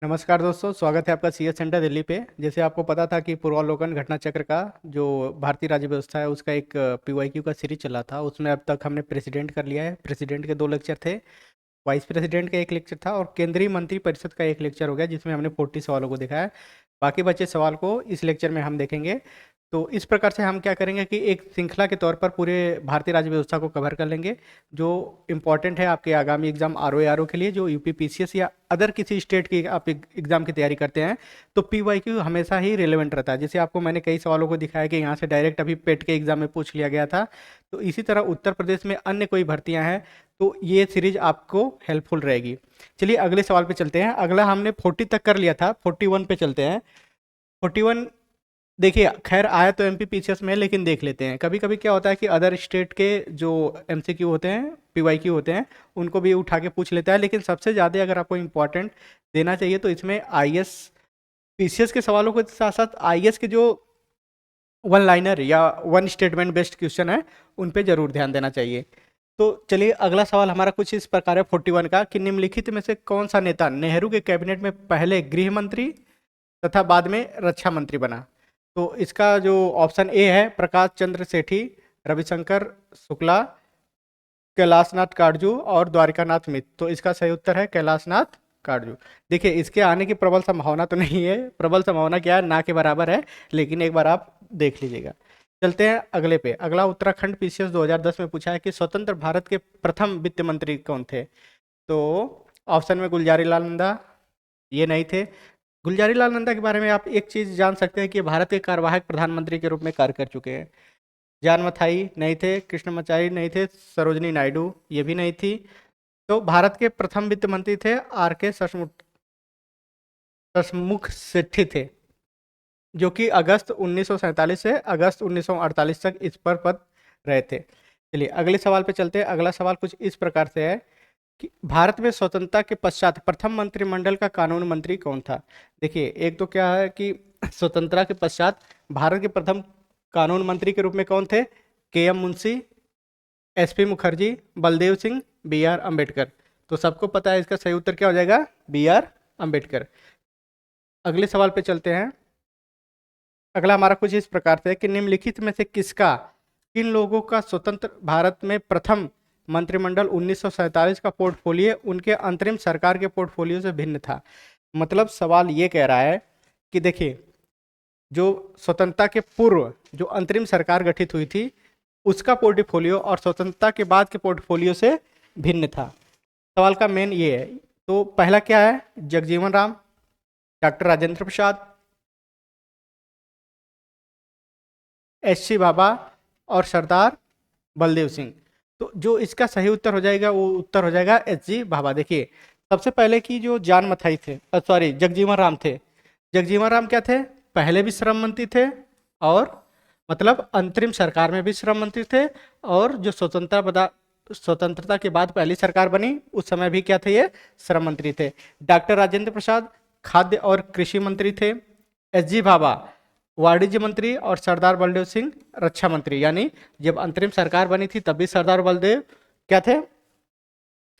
नमस्कार दोस्तों, स्वागत है आपका सीएस सेंटर दिल्ली पे। जैसे आपको पता था कि पूर्वावलोकन घटना चक्र का जो भारतीय राज्य व्यवस्था है उसका एक पीवाईक्यू का सीरीज चला था। उसमें अब तक हमने प्रेसिडेंट कर लिया है। प्रेसिडेंट के 2 लेक्चर थे, वाइस प्रेसिडेंट का 1 लेक्चर था और केंद्रीय मंत्री परिषद का 1 लेक्चर हो गया, जिसमें हमने 40 सवालों को देखा है। बाकी बचे सवाल को इस लेक्चर में हम देखेंगे। तो इस प्रकार से हम क्या करेंगे कि एक श्रृंखला के तौर पर पूरे भारतीय राज्य व्यवस्था को कवर कर लेंगे, जो इम्पोर्टेंट है आपके आगामी एग्जाम आरओ के लिए, जो यूपी पीसीएस या अदर किसी स्टेट की आप एग्जाम की तैयारी करते हैं। तो पीवाईक्यू हमेशा ही रिलेवेंट रहता है। जैसे आपको मैंने कई सवालों को दिखाया कि यहाँ से डायरेक्ट अभी पेट के एग्जाम में पूछ लिया गया था। तो इसी तरह उत्तर प्रदेश में अन्य कोई भर्तियां हैं, तो ये सीरीज आपको हेल्पफुल रहेगी। चलिए अगले सवाल पे चलते हैं। अगला हमने 40 तक कर लिया था, 41 पे चलते हैं। 41 देखिए, खैर आया तो एमपी पीसीएस में, लेकिन देख लेते हैं। कभी कभी क्या होता है कि अदर स्टेट के जो एमसीक्यू होते हैं, पीवाईक्यू होते हैं, उनको भी उठा के पूछ लेता है। लेकिन सबसे ज़्यादा अगर आपको इम्पोर्टेंट देना चाहिए तो इसमें आईएएस पीसीएस के सवालों के साथ साथ आईएएस के जो वन लाइनर या वन स्टेटमेंट बेस्ड क्वेश्चन है, उन पे जरूर ध्यान देना चाहिए। तो चलिए अगला सवाल हमारा कुछ इस प्रकार है 41 का, कि निम्नलिखित में से कौन सा नेता नेहरू के कैबिनेट में पहले गृह मंत्री तथा बाद में रक्षा मंत्री बना। तो इसका जो ऑप्शन ए है, प्रकाश चंद्र सेठी, रविशंकर शुक्ला, कैलाशनाथ काटजू और द्वारिकानाथ मित्र। तो इसका सही उत्तर है कैलाशनाथ काटजू। देखिए, इसके आने की प्रबल संभावना तो नहीं है, प्रबल संभावना क्या है, ना के बराबर है, लेकिन एक बार आप देख लीजिएगा। चलते हैं अगले पे। अगला उत्तराखंड पीसीएस 2010 में पूछा है कि स्वतंत्र भारत के प्रथम वित्त मंत्री कौन थे। तो ऑप्शन में गुलजारी लाल नंदा, ये नहीं थे। गुलजारी लाल नंदा के बारे में आप एक चीज जान सकते हैं कि भारत के कार्यवाहक प्रधानमंत्री के रूप में कार्य कर चुके हैं। जान मथाई नहीं थे, कृष्णमचारी नहीं थे, सरोजनी नायडू ये भी नहीं थी। तो भारत के प्रथम वित्त मंत्री थे आर के ससमुख सेठी थे, जो कि अगस्त 1947 से अगस्त 1948 तक इस पर पद रहे थे। चलिए अगले सवाल पे चलते हैं। अगला सवाल कुछ इस प्रकार से है कि भारत में स्वतंत्रता के पश्चात प्रथम मंत्रिमंडल का कानून मंत्री कौन था। देखिए, एक तो क्या है कि स्वतंत्रता के पश्चात भारत के प्रथम कानून मंत्री के रूप में कौन थे, K M Munshi, SP Mukherjee, Baldev Singh, B R Ambedkar. तो सबको पता है इसका सही उत्तर क्या हो जाएगा, बी आर अम्बेडकर। अगले सवाल पे चलते हैं। अगला हमारा कुछ इस प्रकार से है कि निम्नलिखित में से किन लोगों का स्वतंत्र भारत में प्रथम मंत्रिमंडल 1947 का पोर्टफोलियो उनके अंतरिम सरकार के पोर्टफोलियो से भिन्न था। मतलब सवाल ये कह रहा है कि देखिए, जो स्वतंत्रता के पूर्व जो अंतरिम सरकार गठित हुई थी, उसका पोर्टफोलियो और स्वतंत्रता के बाद के पोर्टफोलियो से भिन्न था। सवाल का मेन ये है। तो पहला क्या है, जगजीवन राम, डॉक्टर राजेंद्र प्रसाद, एच.सी. भाभा और सरदार बलदेव सिंह। तो जो इसका सही उत्तर हो जाएगा वो उत्तर हो जाएगा एच.जी. भाभा। देखिए, सबसे पहले की जो जान मथाई थे, सॉरी जगजीवन राम थे। जगजीवन राम क्या थे, पहले भी श्रम मंत्री थे, और मतलब अंतरिम सरकार में भी श्रम मंत्री थे, और जो स्वतंत्रता के बाद पहली सरकार बनी उस समय भी क्या थे, ये श्रम मंत्री थे। डॉक्टर राजेंद्र प्रसाद खाद्य और कृषि मंत्री थे। एच.जी. भाभा वाणिज्य मंत्री, और सरदार बलदेव सिंह रक्षा मंत्री। यानी जब अंतरिम सरकार बनी थी तब भी सरदार बलदेव क्या थे,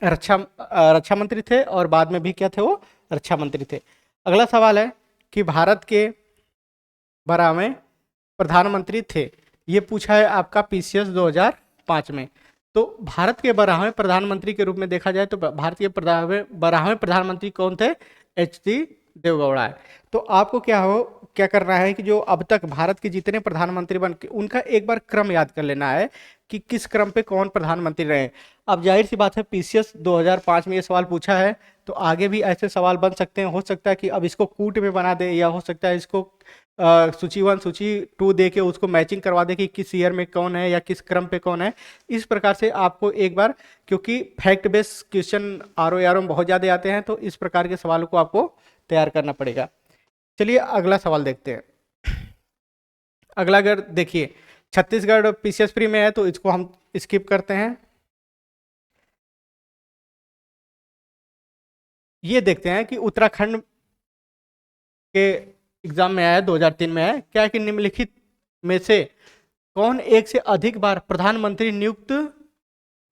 रक्षा मंत्री थे, और बाद में भी क्या थे, वो रक्षा मंत्री थे। अगला सवाल है कि भारत के 12वें प्रधानमंत्री थे। ये पूछा है आपका पीसीएस 2005 में। तो भारत के 12वें प्रधानमंत्री के रूप में देखा जाए तो भारत के 12वें प्रधानमंत्री कौन थे, एच डी देवगौड़ा है। तो आपको क्या करना है कि जो अब तक भारत के जितने प्रधानमंत्री बन के उनका एक बार क्रम याद कर लेना है कि किस क्रम पे कौन प्रधानमंत्री रहे। अब जाहिर सी बात है, पीसीएस 2005 में ये सवाल पूछा है, तो आगे भी ऐसे सवाल बन सकते हैं। हो सकता है कि अब इसको कूट में बना दे, या हो सकता है इसको सूची 1 सूची 2 दे के उसको मैचिंग करवा दे कि किस ईयर में कौन है या किस क्रम पे कौन है। इस प्रकार से आपको एक बार, क्योंकि फैक्ट बेस्ड क्वेश्चन आरओ में बहुत ज़्यादा आते हैं, तो इस प्रकार के सवालों को आपको तैयार करना पड़ेगा। चलिए अगला सवाल देखते हैं। अगला अगर देखिए, छत्तीसगढ़ पीसीएस फ्री में है तो इसको हम स्किप करते हैं। ये देखते हैं कि उत्तराखंड के एग्जाम में आया, 2003 में है क्या, कि निम्नलिखित में से कौन एक से अधिक बार प्रधानमंत्री नियुक्त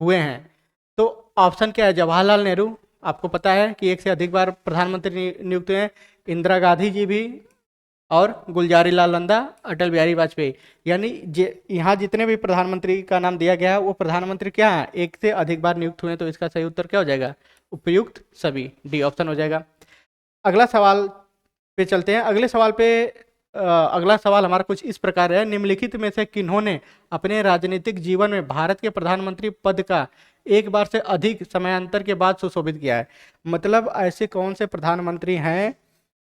हुए हैं। तो ऑप्शन क्या है, जवाहरलाल नेहरू, आपको पता है कि एक से अधिक बार प्रधानमंत्री नियुक्त हुए हैं, इंदिरा गांधी जी भी और गुलजारी लाल नंदा, अटल बिहारी वाजपेयी। यानी यहाँ जितने भी प्रधानमंत्री का नाम दिया गया है वो प्रधानमंत्री क्या है, एक से अधिक बार नियुक्त हुए हैं, तो इसका सही उत्तर क्या हो जाएगा, उपयुक्त सभी, डी ऑप्शन हो जाएगा। अगला सवाल पे चलते हैं। अगला सवाल हमारा कुछ इस प्रकार है, निम्नलिखित में से किन्होंने अपने राजनीतिक जीवन में भारत के प्रधानमंत्री पद का एक बार से अधिक समयांतर के बाद सुशोभित किया है। मतलब ऐसे कौन से प्रधानमंत्री हैं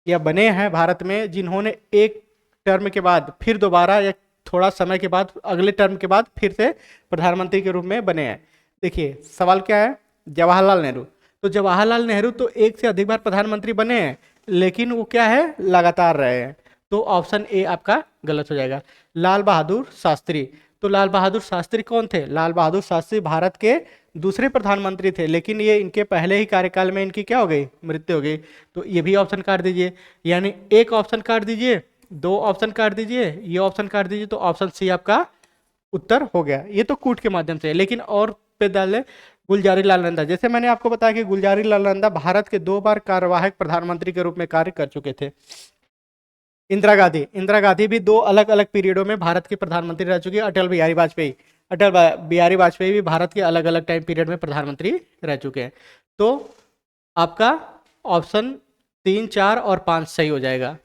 या बने हैं भारत में जिन्होंने एक टर्म के बाद फिर दोबारा या थोड़ा समय के बाद अगले टर्म के बाद फिर से प्रधानमंत्री के रूप में बने हैं। देखिए सवाल क्या है, जवाहरलाल नेहरू। तो जवाहरलाल नेहरू तो एक से अधिक बार प्रधानमंत्री बने हैं, लेकिन वो क्या है, लगातार रहे हैं, तो ऑप्शन ए आपका गलत हो जाएगा। लाल बहादुर शास्त्री, तो लाल बहादुर शास्त्री कौन थे, लाल बहादुर शास्त्री भारत के दूसरे प्रधानमंत्री थे, लेकिन ये इनके पहले ही कार्यकाल में इनकी क्या हो गई, मृत्यु हो गई, तो ये भी ऑप्शन काट दीजिए। यानी एक ऑप्शन काट दीजिए, दो ऑप्शन काट दीजिए, ये ऑप्शन काट दीजिए, तो ऑप्शन सी आपका उत्तर हो गया। ये तो कूट के माध्यम से, लेकिन और पे डाले गुलजारी लाल नंदा। जैसे मैंने आपको बताया कि गुलजारी लाल नंदा भारत के 2 बार कार्यवाहक प्रधानमंत्री के रूप में कार्य कर चुके थे। इंदिरा गांधी भी 2 अलग अलग पीरियडों में भारत के प्रधानमंत्री रह चुके हैं। अटल बिहारी वाजपेयी भी भारत के अलग अलग टाइम पीरियड में प्रधानमंत्री रह चुके हैं। तो आपका ऑप्शन 3, 4 और 5 सही हो जाएगा।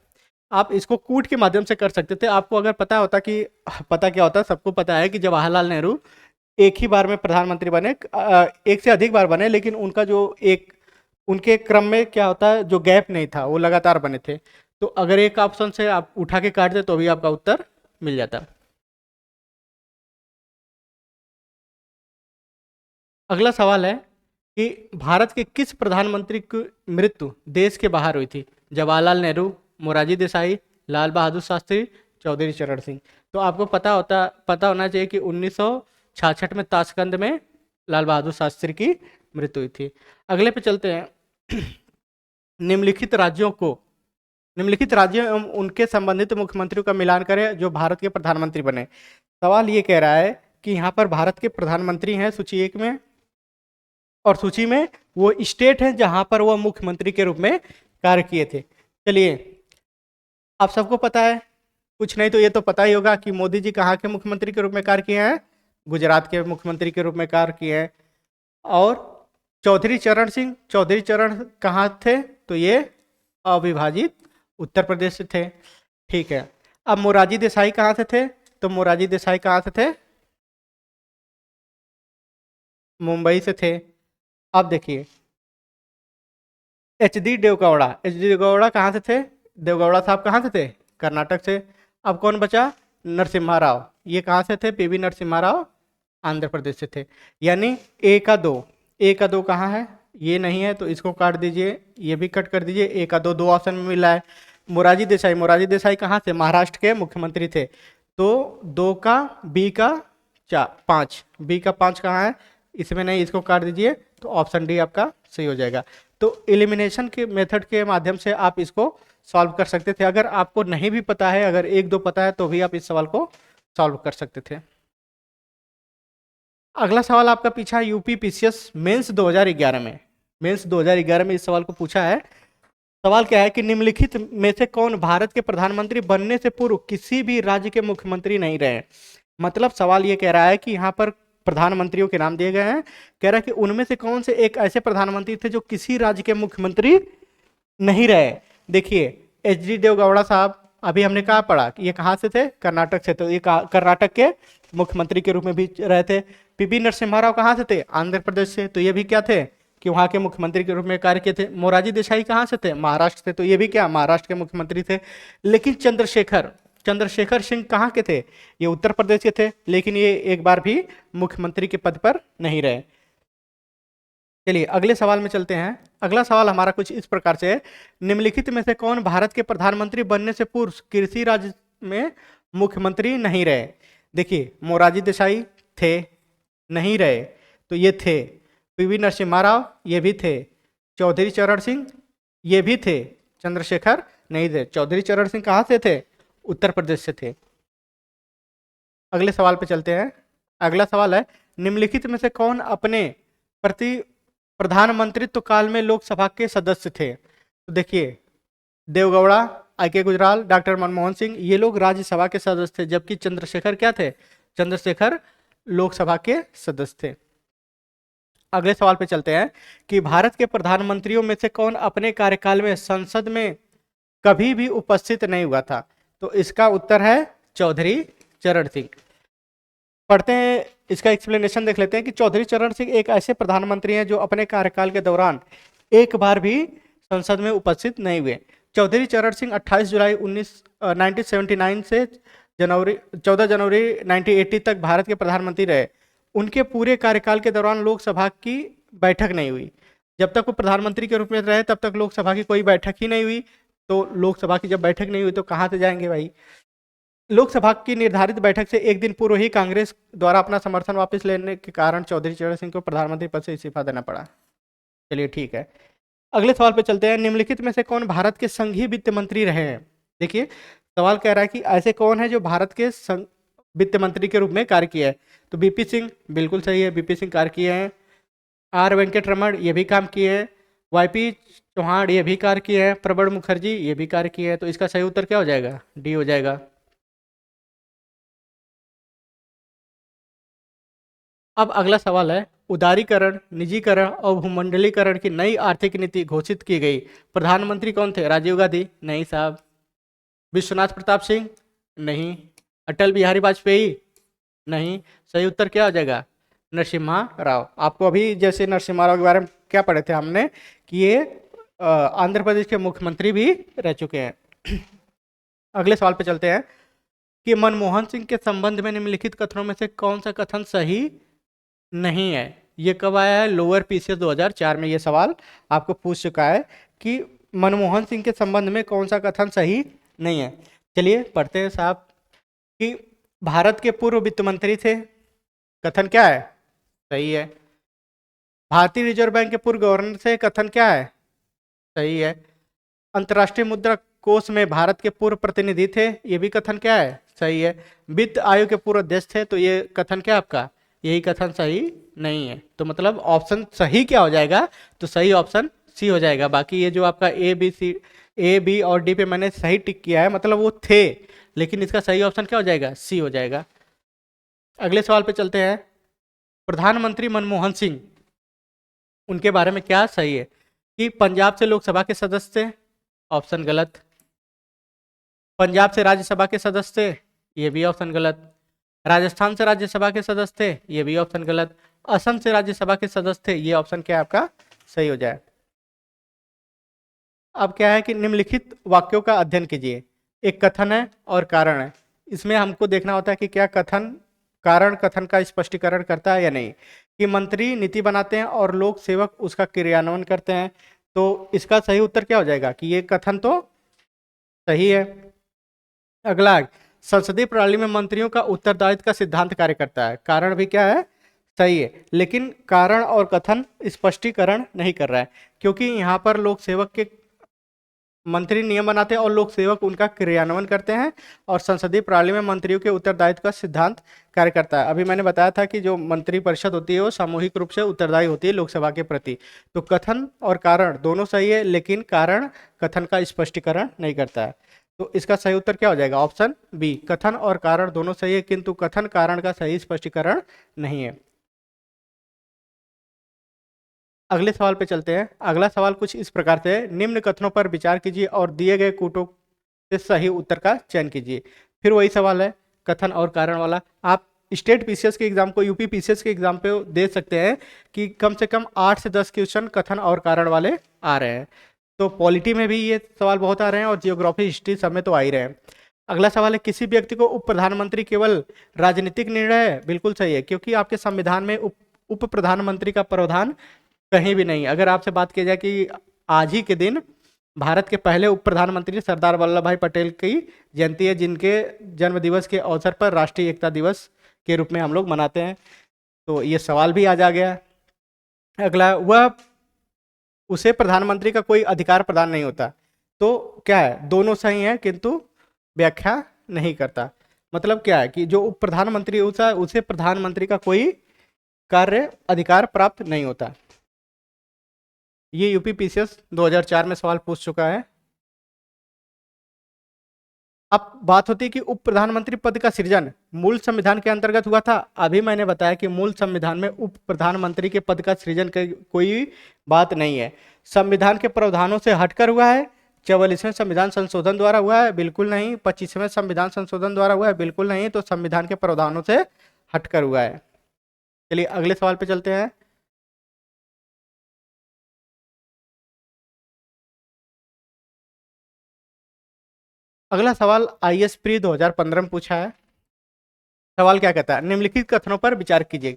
आप इसको कूट के माध्यम से कर सकते थे। आपको अगर पता होता कि पता क्या होता, सबको पता है कि जवाहरलाल नेहरू एक ही बार में प्रधानमंत्री बने, एक से अधिक बार बने, लेकिन उनका जो एक उनके क्रम में क्या होता है, जो गैप नहीं था, वो लगातार बने थे। तो अगर एक ऑप्शन से आप उठा के काट दे तो भी आपका उत्तर मिल जाता। अगला सवाल है कि भारत के किस प्रधानमंत्री की मृत्यु देश के बाहर हुई थी, जवाहरलाल नेहरू, मोरारजी देसाई, लाल बहादुर शास्त्री, चौधरी चरण सिंह। तो आपको पता होना चाहिए कि 1966 में ताशकंद में लाल बहादुर शास्त्री की मृत्यु हुई थी। अगले पे चलते हैं। निम्नलिखित राज्यों एवं उनके संबंधित मुख्यमंत्रियों का मिलान करें जो भारत के प्रधानमंत्री बने। सवाल ये कह रहा है कि यहाँ पर भारत के प्रधानमंत्री हैं सूची 1 में, और सूची में वो स्टेट हैं जहां पर वो मुख्यमंत्री के रूप में कार्य किए थे। चलिए, आप सबको पता है, कुछ नहीं तो ये तो पता ही होगा कि मोदी जी कहाँ के मुख्यमंत्री के रूप में कार्य किए हैं, गुजरात के मुख्यमंत्री के रूप में कार्य किए हैं। और चौधरी चरण कहाँ थे, तो ये अविभाजित उत्तर प्रदेश से थे। ठीक है, अब मोरारजी देसाई कहाँ से थे, तो मोरारजी देसाई कहाँ से थे, मुंबई से थे। अब देखिए एच डी देवगौड़ा कहाँ से थे, देवगौड़ा साहब कहाँ से थे, कर्नाटक से। अब कौन बचा, नरसिम्हा राव, ये कहाँ से थे, पीवी नरसिम्हा राव, आंध्र प्रदेश से थे। यानी ए का दो कहाँ है, ये नहीं है, तो इसको काट दीजिए, ये भी कट कर दीजिए। ए का दो ऑप्शन में मिला है। मोरारजी देसाई कहाँ से, महाराष्ट्र के मुख्यमंत्री थे, तो 2 का, बी का 5, बी का 5 कहाँ है, इसमें नहीं, इसको काट दीजिए, तो ऑप्शन डी आपका सही हो जाएगा। तो एलिमिनेशन के मेथड के माध्यम से आप इसको सॉल्व कर सकते थे। अगर आपको नहीं भी पता है, अगर 1-2 पता है, तो भी आप इस सवाल को सॉल्व कर सकते थे। अगला सवाल आपका पीछा यूपी पीसीएस मेंस 2011 में इस सवाल को पूछा है। सवाल क्या है कि निम्नलिखित में से कौन भारत के प्रधानमंत्री बनने से पूर्व किसी भी राज्य के मुख्यमंत्री नहीं रहे। मतलब सवाल ये कह रहा है कि यहाँ पर प्रधानमंत्रियों के नाम दिए गए हैं, कह रहा है कि उनमें से कौन से एक ऐसे प्रधानमंत्री थे जो किसी राज्य के मुख्यमंत्री नहीं रहे। देखिए एच डी देवगौड़ा साहब, अभी हमने कहा पढ़ा कि ये कहाँ से थे, कर्नाटक से, तो ये कर्नाटक के मुख्यमंत्री के रूप में भी रहे थे। पीवी नरसिम्हा राव कहाँ से थे, आंध्र प्रदेश से, तो ये भी क्या थे कि वहाँ के मुख्यमंत्री के रूप में कार्य किए थे। मोरारजी देसाई कहाँ से थे, महाराष्ट्र से, तो ये भी क्या महाराष्ट्र के मुख्यमंत्री थे। लेकिन चंद्रशेखर सिंह कहाँ के थे, ये उत्तर प्रदेश के थे, लेकिन ये एक बार भी मुख्यमंत्री के पद पर नहीं रहे। चलिए अगले सवाल में चलते हैं। अगला सवाल हमारा कुछ इस प्रकार से है, निम्नलिखित में से कौन भारत के प्रधानमंत्री बनने से पूर्व कृषि राज्य में मुख्यमंत्री नहीं रहे। देखिए मोरारजी देसाई थे, नहीं रहे, तो ये थे। पीवी नरसिम्हा राव, ये भी थे। चौधरी चरण सिंह, ये भी थे। चंद्रशेखर नहीं थे। चौधरी चरण सिंह कहाँ से थे, उत्तर प्रदेश से थे। अगले सवाल पे चलते हैं। अगला सवाल है, निम्नलिखित में से कौन अपने प्रधानमंत्रित्व काल में लोकसभा के सदस्य थे? तो देखिए, देवगौड़ा, आई.के. गुजराल, डॉक्टर मनमोहन सिंह, ये लोग राज्यसभा के सदस्य थे, जबकि चंद्रशेखर क्या थे? चंद्रशेखर लोकसभा के सदस्य थे। अगले सवाल पे चलते हैं कि भारत के प्रधानमंत्रियों में से कौन अपने कार्यकाल में संसद में कभी भी उपस्थित नहीं हुआ था? तो इसका उत्तर है चौधरी चरण सिंह। पढ़ते हैं, इसका एक्सप्लेनेशन देख लेते हैं कि चौधरी चरण सिंह एक ऐसे प्रधानमंत्री हैं जो अपने कार्यकाल के दौरान एक बार भी संसद में उपस्थित नहीं हुए। चौधरी चरण सिंह 28 जुलाई 1979 से 14 जनवरी 1980 तक भारत के प्रधानमंत्री रहे। उनके पूरे कार्यकाल के दौरान लोकसभा की बैठक नहीं हुई। जब तक वो प्रधानमंत्री के रूप में रहे तब तक लोकसभा की कोई बैठक ही नहीं हुई। तो लोकसभा की जब बैठक नहीं हुई तो कहाँ से जाएंगे भाई? लोकसभा की निर्धारित बैठक से एक दिन पूर्व ही कांग्रेस द्वारा अपना समर्थन वापस लेने के कारण चौधरी चरण सिंह को प्रधानमंत्री पद से इस्तीफा देना पड़ा। चलिए ठीक है, अगले सवाल पे चलते हैं। निम्नलिखित में से कौन भारत के संघीय वित्त मंत्री रहे हैं? देखिए, सवाल कह रहा है कि ऐसे कौन है जो भारत के वित्त मंत्री के रूप में कार्य किया है? तो बीपी सिंह बिल्कुल सही है, बीपी सिंह कार्य किए हैं। आर वेंकटरमण ये भी काम किए हैं। वाईपी चौहान ये भी कार्य किए हैं। प्रणब मुखर्जी ये भी कार्य किए हैं। तो इसका सही उत्तर क्या हो जाएगा? डी हो जाएगा। अब अगला सवाल है, उदारीकरण, निजीकरण और भूमंडलीकरण की नई आर्थिक नीति घोषित की गई। प्रधानमंत्री कौन थे? राजीव गांधी? नहीं साहब। विश्वनाथ प्रताप सिंह? नहीं। अटल बिहारी वाजपेयी? नहीं। सही उत्तर क्या हो जाएगा? नरसिम्हा राव। आपको अभी जैसे नरसिम्हा राव के बारे में क्या पढ़े थे हमने कि ये आंध्र प्रदेश के मुख्यमंत्री भी रह चुके हैं। अगले सवाल पे चलते हैं कि मनमोहन सिंह के संबंध में निम्नलिखित कथनों में से कौन सा कथन सही नहीं है? ये कब आया है? लोअर पीसीएस 2004 में ये सवाल आपको पूछ चुका है कि मनमोहन सिंह के संबंध में कौन सा कथन सही नहीं है। चलिए पढ़ते हैं साहब कि भारत के पूर्व वित्त मंत्री थे, कथन क्या है? सही है। भारतीय रिजर्व बैंक के पूर्व गवर्नर थे, कथन क्या है? सही है। अंतर्राष्ट्रीय मुद्रा कोष में भारत के पूर्व प्रतिनिधि थे, ये भी कथन क्या है? सही है। वित्त आयोग के पूर्व अध्यक्ष थे, तो ये कथन क्या आपका? यही कथन सही नहीं है। तो मतलब ऑप्शन सही क्या हो जाएगा? तो सही ऑप्शन सी हो जाएगा। बाकी ये जो आपका ए बी और डी पे मैंने सही टिक किया है, मतलब वो थे, लेकिन इसका सही ऑप्शन क्या हो जाएगा? सी हो जाएगा। अगले सवाल पे चलते हैं। प्रधानमंत्री मनमोहन सिंह, उनके बारे में क्या सही है? कि पंजाब से लोकसभा के सदस्य थे, ऑप्शन गलत। पंजाब से राज्यसभा के सदस्य थे, ये भी ऑप्शन गलत। राजस्थान से राज्यसभा के सदस्य थे, ये भी ऑप्शन गलत। असम से राज्यसभा के सदस्य थे, ये ऑप्शन क्या आपका सही हो जाए। अब क्या है कि निम्नलिखित वाक्यों का अध्ययन कीजिए। एक कथन है और कारण है। इसमें हमको देखना होता है कि क्या कथन कारण कथन का स्पष्टीकरण करता है या नहीं। कि मंत्री नीति बनाते हैं और लोक सेवक उसका क्रियान्वयन करते हैं। तो इसका सही उत्तर क्या हो जाएगा? कि ये कथन तो सही है। अगला, संसदीय प्रणाली में मंत्रियों का उत्तरदायित्व का सिद्धांत कार्य करता है, कारण भी क्या है? सही है। लेकिन कारण और कथन स्पष्टीकरण नहीं कर रहा है, क्योंकि यहाँ पर लोक सेवक के मंत्री नियम बनाते हैं और लोक सेवक उनका क्रियान्वयन करते हैं, और संसदीय प्रणाली में मंत्रियों के उत्तरदायित्व का सिद्धांत कार्य करता है। अभी मैंने बताया था कि जो मंत्री परिषद होती है वो सामूहिक रूप से उत्तरदायी होती है लोकसभा के प्रति। तो कथन और कारण दोनों सही है, लेकिन कारण कथन का स्पष्टीकरण नहीं करता है। तो इसका सही उत्तर क्या हो जाएगा? ऑप्शन बी, कथन और कारण दोनों सही है, किंतु कथन कारण का सही स्पष्टीकरण नहीं है। अगले सवाल पे चलते हैं। अगला सवाल कुछ इस प्रकार से है, निम्न कथनों पर विचार कीजिए और दिए गए कूटों से सही उत्तर का चयन कीजिए। फिर वही सवाल है, कथन और कारण वाला। आप स्टेट पीसीएस के एग्जाम को यूपी पीसीएस के एग्जाम पे दे सकते हैं कि कम से कम 8 से 10 क्वेश्चन कथन और कारण वाले आ रहे हैं। तो पॉलिटी में भी ये सवाल बहुत आ रहे हैं और जियोग्राफी हिस्ट्री सब में तो आ ही रहे हैं। अगला सवाल है, किसी व्यक्ति को उप प्रधानमंत्री केवल राजनीतिक निर्णय है? बिल्कुल सही है, क्योंकि आपके संविधान में उप प्रधानमंत्री का प्रावधान कहीं भी नहीं। अगर आपसे बात की जाए कि आज ही के दिन भारत के पहले उप प्रधानमंत्री सरदार वल्लभ भाई पटेल की जयंती है, जिनके जन्म दिवस के अवसर पर राष्ट्रीय एकता दिवस के रूप में हम लोग मनाते हैं। तो ये सवाल भी आज आ गया। अगला, वह उसे प्रधानमंत्री का कोई अधिकार प्रदान नहीं होता। तो क्या है? दोनों सही है, किंतु व्याख्या नहीं करता। मतलब क्या है कि जो उप प्रधानमंत्री होता है उसे प्रधानमंत्री का कोई कार्य अधिकार प्राप्त नहीं होता। ये यूपी पीसीएस 2004 में सवाल पूछ चुका है। अब बात होती है कि उप प्रधानमंत्री पद का सृजन मूल संविधान के अंतर्गत हुआ था। अभी मैंने बताया कि मूल संविधान में उप प्रधानमंत्री के पद का सृजन की कोई बात नहीं है। संविधान के प्रावधानों से हटकर हुआ है। 44वें संविधान संशोधन द्वारा हुआ है? बिल्कुल नहीं। 25वें संविधान संशोधन द्वारा हुआ है? बिल्कुल नहीं। तो संविधान के प्रावधानों से हटकर हुआ है। चलिए अगले सवाल पे चलते हैं। अगला सवाल आईएएस प्री 2015 में पूछा है। सवाल क्या कहता है? निम्नलिखित कथनों पर विचार कीजिए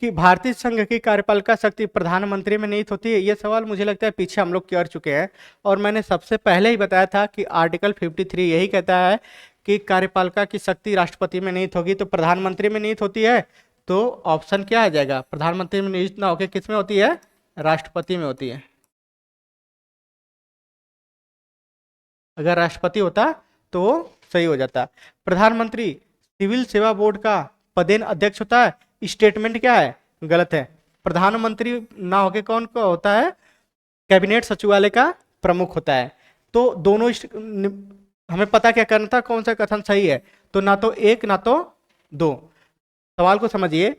कि भारतीय संघ की कार्यपालिका शक्ति प्रधानमंत्री में निहित होती है। ये सवाल मुझे लगता है पीछे हम लोग कर चुके हैं, और मैंने सबसे पहले ही बताया था कि आर्टिकल 53 यही कहता है कि कार्यपालिका की शक्ति राष्ट्रपति में निहित होगी, तो प्रधानमंत्री में निहित होती है। तो ऑप्शन क्या आ जाएगा? प्रधानमंत्री में निहित ना होकर किस में होती है? राष्ट्रपति में होती है। अगर राष्ट्रपति होता तो सही हो जाता। प्रधानमंत्री सिविल सेवा बोर्ड का पदेन अध्यक्ष होता है। स्टेटमेंट क्या है? गलत है। प्रधानमंत्री ना होके कौन का होता है? कैबिनेट सचिवालय का प्रमुख होता है। तो दोनों हमें पता क्या करना था, कौन सा कथन सही है? तो ना तो एक ना तो दो। सवाल को समझिए।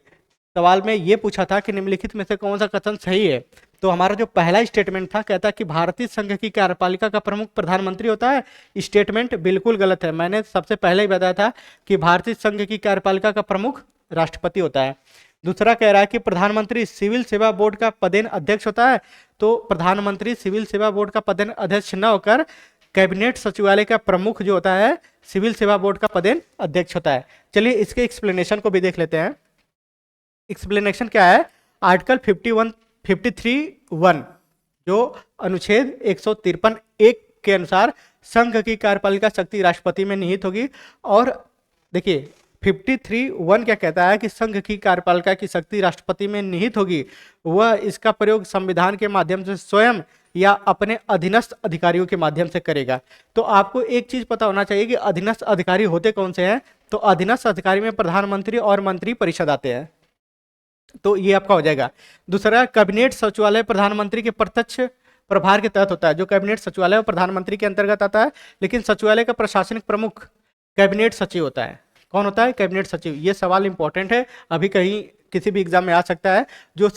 सवाल में ये पूछा था कि निम्नलिखित में से कौन सा कथन सही है। तो हमारा जो पहला स्टेटमेंट था कहता है कि भारतीय संघ की कार्यपालिका का प्रमुख प्रधानमंत्री होता है। स्टेटमेंट बिल्कुल गलत है। मैंने सबसे पहले ही बताया था कि भारतीय संघ की कार्यपालिका का प्रमुख राष्ट्रपति होता है। दूसरा कह रहा है कि प्रधानमंत्री सिविल सेवा बोर्ड का पदेन अध्यक्ष होता है। तो प्रधानमंत्री सिविल सेवा बोर्ड का पदेन अध्यक्ष न होकर कैबिनेट सचिवालय का प्रमुख जो होता है सिविल सेवा बोर्ड का पदेन अध्यक्ष होता है। चलिए इसके एक्सप्लेनेशन को भी देख लेते हैं। एक्सप्लेनेशन क्या है? आर्टिकल 53(1) जो अनुच्छेद 153(1) के अनुसार संघ की कार्यपालिका शक्ति राष्ट्रपति में निहित होगी। और देखिए 53(1) क्या कहता है कि संघ की कार्यपालिका की शक्ति राष्ट्रपति में निहित होगी। वह इसका प्रयोग संविधान के माध्यम से स्वयं या अपने अधीनस्थ अधिकारियों के माध्यम से करेगा। तो आपको एक चीज पता होना चाहिए कि अधीनस्थ अधिकारी होते कौन से हैं। तो अधीनस्थ अधिकारी में प्रधानमंत्री और मंत्री परिषद आते हैं। तो ये आपका हो जाएगा। दूसरा, कैबिनेट सचिवालय प्रधानमंत्री के प्रत्यक्ष प्रभार के तहत होता है। जो कैबिनेट सचिवालय वो प्रधानमंत्री के अंतर्गत आता है, लेकिन सचिवालय का प्रशासनिक प्रमुख कैबिनेट सचिव होता है। कौन होता है? कैबिनेट सचिव। ये सवाल इंपॉर्टेंट है, अभी कहीं किसी भी एग्जाम में आ सकता है। जो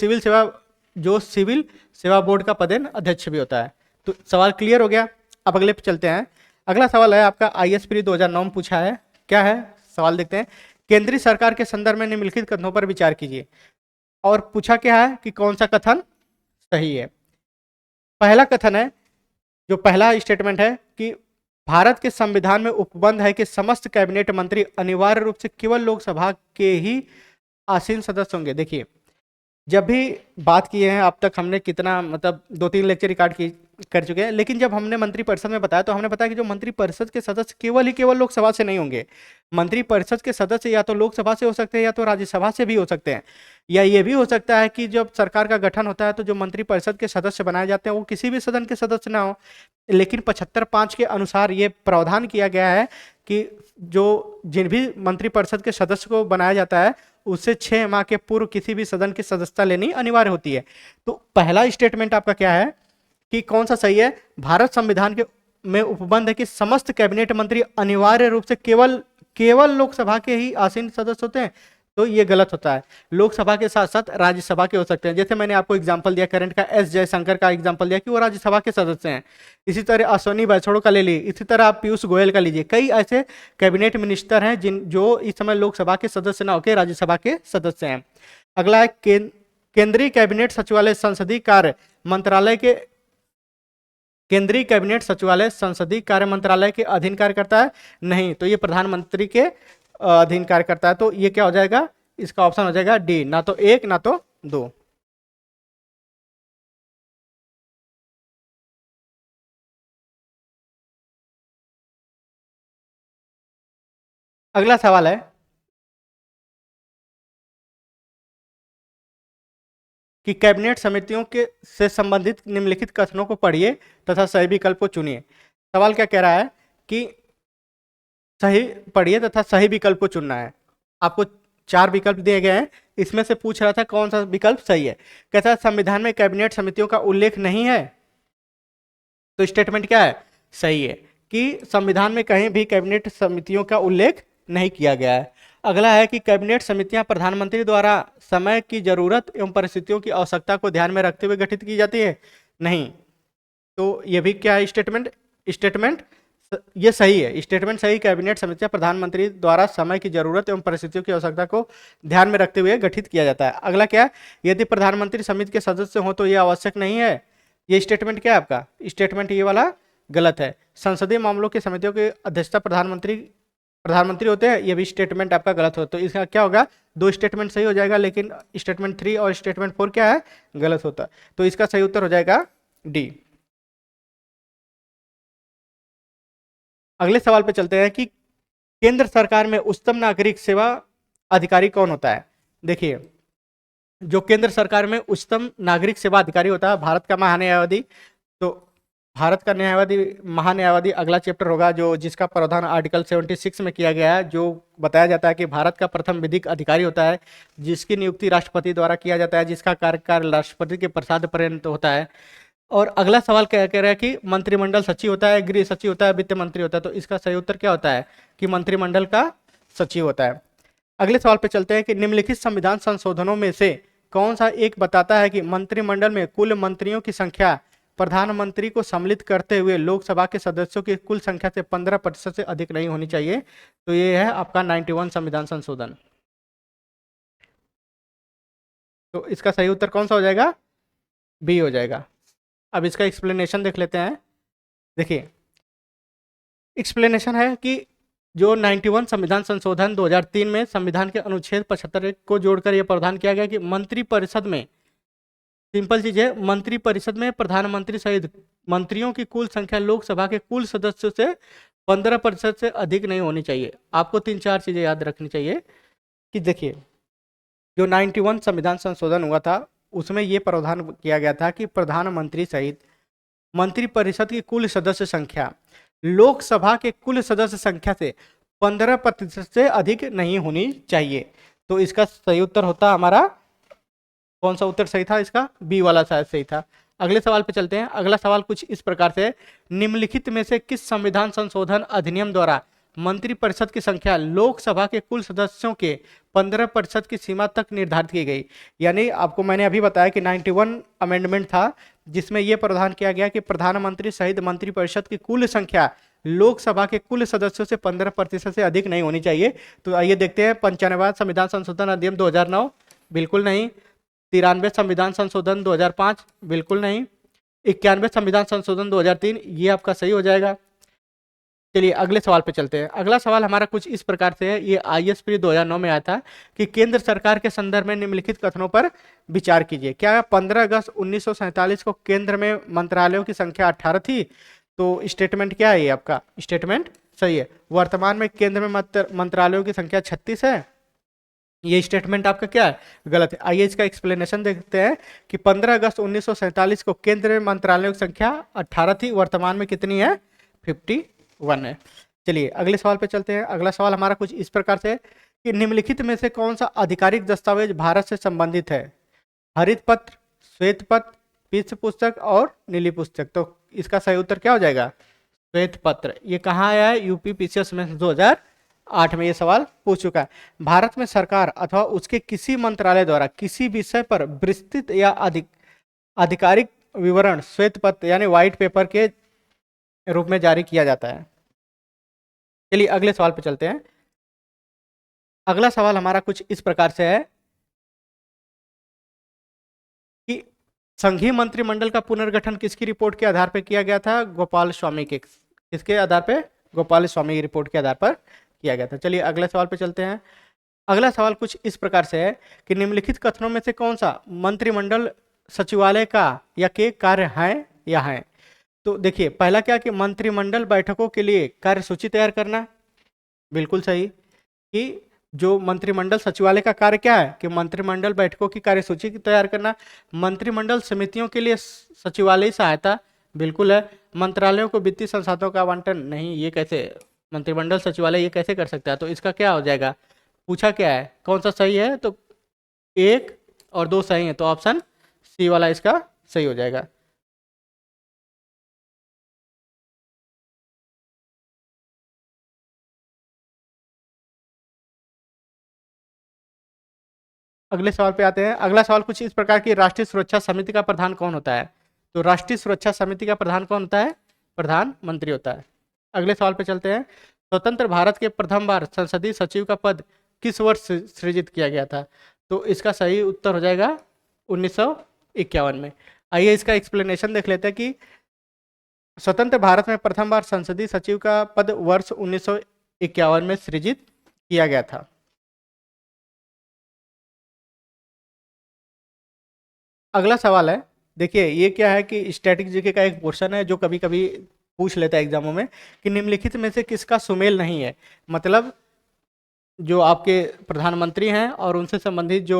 सिविल सेवा बोर्ड का पदेन अध्यक्ष भी होता है। तो सवाल क्लियर हो गया। अब अगले पे चलते हैं। अगला सवाल है आपका आईएएस प्री 2009 में पूछा है। क्या है सवाल? देखते हैं। केंद्रीय सरकार के संदर्भ में निम्नलिखित कथनों पर विचार कीजिए। और पूछा क्या है कि कौन सा कथन सही है। पहला कथन है, जो पहला स्टेटमेंट है कि भारत के संविधान में उपबंध है कि समस्त कैबिनेट मंत्री अनिवार्य रूप से केवल लोकसभा के ही आसीन सदस्य होंगे। देखिए जब भी बात किए हैं अब तक हमने कितना मतलब 2-3 लेक्चर रिकॉर्ड कर चुके हैं, लेकिन जब हमने मंत्रिपरिषद में बताया तो हमने बताया कि जो मंत्रिपरिषद के सदस्य केवल लोकसभा से नहीं होंगे। मंत्रिपरिषद के सदस्य या तो लोकसभा से हो सकते हैं या तो राज्यसभा से भी हो सकते हैं, या ये भी हो सकता है कि जब सरकार का गठन होता है तो जो मंत्रिपरिषद के सदस्य बनाए जाते हैं वो किसी भी सदन के सदस्य ना हो। लेकिन 75(5) के अनुसार ये प्रावधान किया गया है कि जिन भी मंत्रिपरिषद के सदस्य को बनाया जाता है उससे 6 माह के पूर्व किसी भी सदन की सदस्यता लेनी अनिवार्य होती है। तो पहला स्टेटमेंट आपका क्या है कि कौन सा सही है? भारत संविधान के में उपबंध है कि समस्त कैबिनेट मंत्री अनिवार्य रूप से केवल लोकसभा के ही आसीन सदस्य होते हैं। तो ये गलत होता है। लोकसभा के साथ साथ राज्यसभा के हो सकते हैं। जैसे मैंने आपको एग्जांपल दिया करंट का, एस जयशंकर का एग्जांपल दिया कि वो राज्यसभा के सदस्य हैं। इसी तरह अश्विनी वैष्णव का ले लीजिए, इसी तरह आप पीयूष गोयल का लीजिए। कई ऐसे कैबिनेट मिनिस्टर हैं जो इस समय लोकसभा के सदस्य न होकर राज्यसभा के सदस्य हैं। अगला है केंद्रीय कैबिनेट सचिवालय संसदीय कार्य मंत्रालय के केंद्रीय कैबिनेट सचिवालय संसदीय कार्य मंत्रालय के अधीन कार्य करता है? नहीं। तो ये प्रधानमंत्री के अधीन कार्य करता है। तो ये क्या हो जाएगा? इसका ऑप्शन हो जाएगा डी, ना तो एक ना तो दो। अगला सवाल है कि कैबिनेट समितियों के से संबंधित निम्नलिखित कथनों को पढ़िए तथा सही विकल्प को चुनिए। सवाल क्या कह रहा है कि सही पढ़िए तथा सही विकल्प को चुनना है। आपको 4 विकल्प दिए गए हैं, इसमें से पूछ रहा था कौन सा विकल्प सही है। कहता है संविधान में कैबिनेट समितियों का उल्लेख नहीं है, तो स्टेटमेंट क्या है, सही है कि संविधान में कहीं भी कैबिनेट समितियों का उल्लेख नहीं किया गया है। अगला है कि कैबिनेट समितियां प्रधानमंत्री द्वारा समय की जरूरत एवं परिस्थितियों की आवश्यकता को ध्यान में रखते हुए गठित की जाती है, नहीं। तो ये भी क्या है, स्टेटमेंट स्टेटमेंट ये सही है, स्टेटमेंट सही, कैबिनेट समितियां प्रधानमंत्री द्वारा समय की जरूरत एवं परिस्थितियों की आवश्यकता को ध्यान में रखते हुए गठित किया जाता है। अगला क्या है, यदि प्रधानमंत्री समिति के सदस्य हो तो यह आवश्यक नहीं है, ये स्टेटमेंट क्या है आपका, स्टेटमेंट ये वाला गलत है। संसदीय मामलों की समितियों की अध्यक्षता प्रधानमंत्री होते हैं, ये भी स्टेटमेंट आपका गलत हो, तो इसका क्या होगा, 2 स्टेटमेंट सही हो जाएगा, लेकिन स्टेटमेंट 3 और स्टेटमेंट 4 क्या है, गलत होता है। तो इसका सही उत्तर हो जाएगा डी। अगले सवाल पे चलते हैं कि केंद्र सरकार में उच्चतम नागरिक सेवा अधिकारी कौन होता है। देखिए, जो केंद्र सरकार में उच्चतम नागरिक सेवा अधिकारी होता है, भारत का महान्यायवादी, तो भारत का न्यायवादी महान्यायवादी अगला चैप्टर होगा, जो जिसका प्रावधान आर्टिकल 76 में किया गया है, जो बताया जाता है कि भारत का प्रथम विधिक अधिकारी होता है, जिसकी नियुक्ति राष्ट्रपति द्वारा किया जाता है, जिसका कार्यकाल राष्ट्रपति के प्रसाद पर्यंत होता है। और अगला सवाल क्या कह रहा है कि मंत्रिमंडल सचिव होता है, गृह सचिव होता है, वित्त मंत्री होता है, तो इसका सही उत्तर क्या होता है कि मंत्रिमंडल का सचिव होता है। अगले सवाल पे चलते हैं कि निम्नलिखित संविधान संशोधनों में से कौन सा एक बताता है कि मंत्रिमंडल में कुल मंत्रियों की संख्या प्रधानमंत्री को सम्मिलित करते हुए लोकसभा के सदस्यों की कुल संख्या से 15% से अधिक नहीं होनी चाहिए। तो ये है आपका 91 संविधान संशोधन। तो इसका सही उत्तर कौन सा हो जाएगा, बी हो जाएगा। अब इसका एक्सप्लेनेशन देख लेते हैं। देखिए, एक्सप्लेनेशन है कि जो 91 संविधान संशोधन 2003 में संविधान के अनुच्छेद 75 को जोड़कर यह प्रावधान किया गया कि मंत्रिपरिषद में, सिंपल चीज है, मंत्रिपरिषद में प्रधानमंत्री सहित मंत्रियों की कुल संख्या लोकसभा के कुल सदस्यों से 15% से अधिक नहीं होनी चाहिए। आपको 3-4 चीजें याद रखनी चाहिए कि देखिए, जो 91 संविधान संशोधन हुआ था उसमें यह प्रावधान किया गया था कि प्रधानमंत्री सहित मंत्रिपरिषद की कुल सदस्य संख्या लोकसभा के कुल सदस्य संख्या से 15% से अधिक नहीं होनी चाहिए। तो इसका सही उत्तर होता हमारा, कौन सा उत्तर सही था इसका, बी वाला शायद सही था। अगले सवाल पे चलते हैं। अगला सवाल कुछ इस प्रकार से, निम्नलिखित में से किस संविधान संशोधन अधिनियम द्वारा मंत्रिपरिषद की संख्या लोकसभा के कुल सदस्यों के 15% की सीमा तक निर्धारित की गई। यानी आपको मैंने अभी बताया कि 91 अमेंडमेंट था, जिसमें यह प्रावधान किया गया कि प्रधानमंत्री सहित मंत्रिपरिषद की कुल संख्या लोकसभा के कुल सदस्यों से 15% से अधिक नहीं होनी चाहिए। तो आइए देखते हैं, 95वां संविधान संशोधन अधिनियम 2009, बिल्कुल नहीं। 93 संविधान संशोधन 2005, बिल्कुल नहीं। 91 संविधान संशोधन 2003, ये आपका सही हो जाएगा। चलिए अगले सवाल पे चलते हैं। अगला सवाल हमारा कुछ इस प्रकार से है, ये IAS प्री 2009 में आया था कि केंद्र सरकार के संदर्भ में निम्नलिखित कथनों पर विचार कीजिए। क्या 15 अगस्त 1947 को केंद्र में मंत्रालयों की संख्या 18 थी? तो स्टेटमेंट क्या है, ये आपका स्टेटमेंट सही है। वर्तमान में केंद्र में मंत्रालयों की संख्या 36 है, ये स्टेटमेंट आपका क्या है, गलत है। आइए इसका एक्सप्लेनेशन देखते हैं कि 15 अगस्त 1947 को केंद्र में मंत्रालयों की संख्या 18 थी, वर्तमान में कितनी है, 51 है। चलिए अगले सवाल पे चलते हैं। अगला सवाल हमारा कुछ इस प्रकार से कि निम्नलिखित में से कौन सा आधिकारिक दस्तावेज भारत से संबंधित है? हरित पत्र, श्वेत पत्र, पीत पुस्तक और नीली पुस्तक। तो इसका सही उत्तर क्या हो जाएगा, श्वेत पत्र। ये कहाँ आया है, यूपी PCS में 2008 में ये सवाल पूछ चुका है। भारत में सरकार अथवा उसके किसी मंत्रालय द्वारा किसी विषय पर विस्तृत या आधिकारिक विवरण श्वेत पत्र यानी व्हाइट पेपर के रूप में जारी किया जाता है। चलिए अगले सवाल पे चलते हैं। अगला सवाल हमारा कुछ इस प्रकार से है कि संघीय मंत्रिमंडल का पुनर्गठन किसकी रिपोर्ट के आधार पर किया गया था? गोपाल स्वामी के, किसके आधार पे? गोपाल स्वामी की रिपोर्ट के आधार पर किया गया था। चलिए अगले सवाल पे चलते हैं। अगला सवाल कुछ इस प्रकार से है कि निम्नलिखित कथनों में से कौन सा मंत्रिमंडल सचिवालय का या के कार्य हैं या हैं? तो देखिए, पहला क्या कि मंत्रिमंडल बैठकों के लिए कार्यसूची तैयार करना, बिल्कुल सही। कि जो मंत्रिमंडल सचिवालय का कार्य क्या है कि मंत्रिमंडल बैठकों की कार्यसूची तैयार करना। मंत्रिमंडल समितियों के लिए सचिवालय सहायता, बिल्कुल है। मंत्रालयों को वित्तीय संसाधनों का आवंटन, नहीं, ये कैसे, मंत्रिमंडल सचिवालय ये कैसे कर सकता है? तो इसका क्या हो जाएगा, पूछा क्या है, कौन सा सही है, तो 1 और 2 सही है, तो ऑप्शन सी वाला इसका सही हो जाएगा। अगले सवाल पे आते हैं। अगला सवाल कुछ इस प्रकार की, राष्ट्रीय सुरक्षा समिति का प्रधान कौन होता है? तो राष्ट्रीय सुरक्षा समिति का प्रधान कौन होता है? प्रधानमंत्री होता है। अगले सवाल पे चलते हैं। स्वतंत्र भारत के प्रथम बार संसदीय सचिव का पद किस वर्ष सृजित किया गया था? तो इसका सही उत्तर हो जाएगा 1951 में। आइए इसका एक्सप्लेनेशन देख लेते हैं कि स्वतंत्र भारत में प्रथम बार संसदीय सचिव का पद वर्ष 1951 में सृजित किया गया था। अगला सवाल है, देखिए ये क्या है कि स्टैटिक जीके का एक पोर्शन है जो कभी कभी पूछ लेता है एग्जामों में, कि निम्नलिखित में से किसका सुमेल नहीं है। मतलब जो आपके प्रधानमंत्री हैं और उनसे संबंधित जो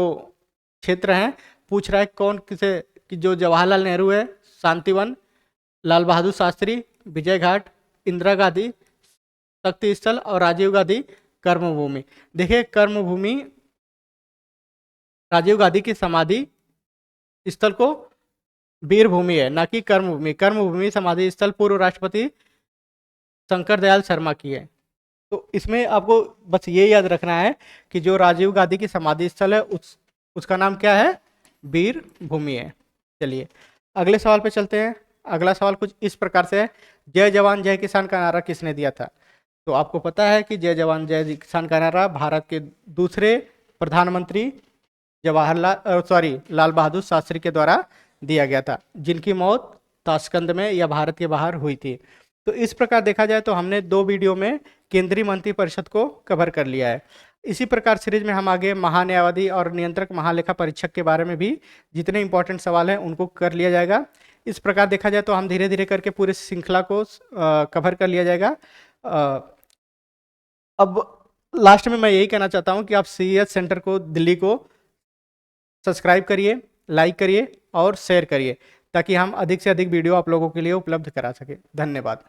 क्षेत्र हैं, पूछ रहा है कौन किसे, कि जो जवाहरलाल नेहरू है शांतिवन, लाल बहादुर शास्त्री विजय घाट, इंदिरा गांधी शक्ति स्थल और राजीव गांधी कर्मभूमि। देखिए कर्मभूमि राजीव गांधी की समाधि स्थल को वीर भूमि है, ना कि कर्मभूमि। कर्मभूमि समाधि स्थल पूर्व राष्ट्रपति शंकर दयाल शर्मा की है। तो इसमें आपको बस ये याद रखना है कि जो राजीव गांधी की समाधि स्थल है उसका नाम क्या है? वीर भूमि है। चलिए अगले सवाल पे चलते हैं। अगला सवाल कुछ इस प्रकार से है, जय जवान जय किसान का नारा किसने दिया था? तो आपको पता है कि जय जवान जय किसान का नारा भारत के दूसरे प्रधानमंत्री लाल बहादुर शास्त्री के द्वारा दिया गया था, जिनकी मौत ताशकंद में या भारत के बाहर हुई थी। तो इस प्रकार देखा जाए तो हमने 2 वीडियो में केंद्रीय मंत्रिपरिषद को कवर कर लिया है। इसी प्रकार सीरीज में हम आगे महान्यायवादी और नियंत्रक महालेखा परीक्षक के बारे में भी जितने इंपॉर्टेंट सवाल हैं उनको कर लिया जाएगा। इस प्रकार देखा जाए तो हम धीरे धीरे करके पूरे श्रृंखला को कवर कर लिया जाएगा। अब लास्ट में मैं यही कहना चाहता हूँ कि आप CES सेंटर को दिल्ली को सब्सक्राइब करिए, लाइक करिए और शेयर करिए, ताकि हम अधिक से अधिक वीडियो आप लोगों के लिए उपलब्ध करा सके। धन्यवाद।